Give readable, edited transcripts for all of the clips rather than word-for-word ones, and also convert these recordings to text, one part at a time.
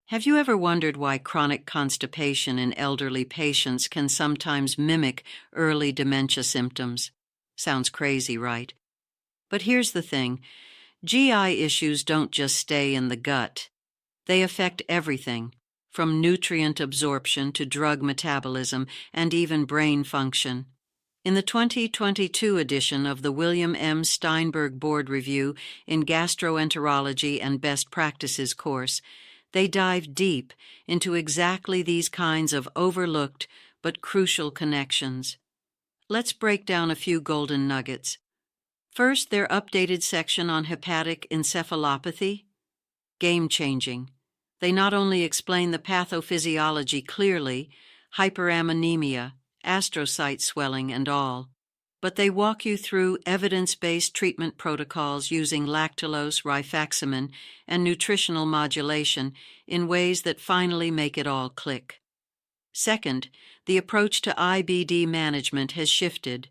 Have you ever wondered why chronic constipation in elderly patients can sometimes mimic early dementia symptoms? Sounds crazy, right? But here's the thing. GI issues don't just stay in the gut. They affect everything, from nutrient absorption to drug metabolism and even brain function. In the 2022 edition of the William M. Steinberg Board Review in Gastroenterology and Best Practices course, they dive deep into exactly these kinds of overlooked but crucial connections. Let's break down a few golden nuggets. First, their updated section on hepatic encephalopathy. Game-changing. They not only explain the pathophysiology clearly, hyperammonemia, astrocyte swelling, and all, but they walk you through evidence-based treatment protocols using lactulose, rifaximin, and nutritional modulation in ways that finally make it all click. Second, the approach to IBD management has shifted.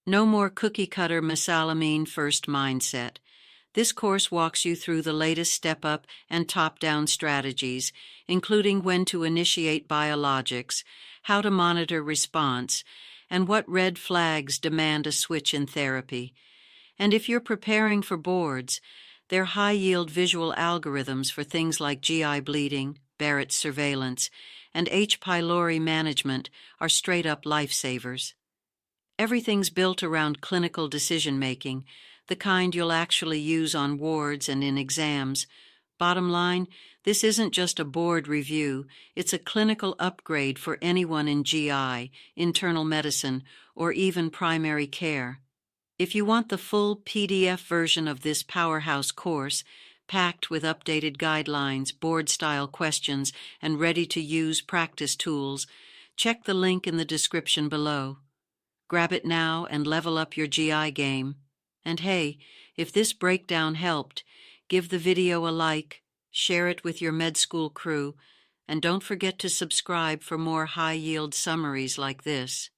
No more cookie-cutter mesalamine first mindset. This course walks you through the latest step-up and top-down strategies, including when to initiate biologics, how to monitor response, and what red flags demand a switch in therapy. And if you're preparing for boards, their high-yield visual algorithms for things like GI bleeding, Barrett's surveillance, and H. pylori management are straight-up lifesavers. Everything's built around clinical decision-making, the kind you'll actually use on wards and in exams. Bottom line, this isn't just a board review, it's a clinical upgrade for anyone in GI, internal medicine, or even primary care. If you want the full PDF version of this powerhouse course, packed with updated guidelines, board-style questions, and ready-to-use practice tools, check the link in the description below. Grab it now and level up your GI game. And hey, if this breakdown helped, give the video a like, share it with your med school crew, and don't forget to subscribe for more high-yield summaries like this.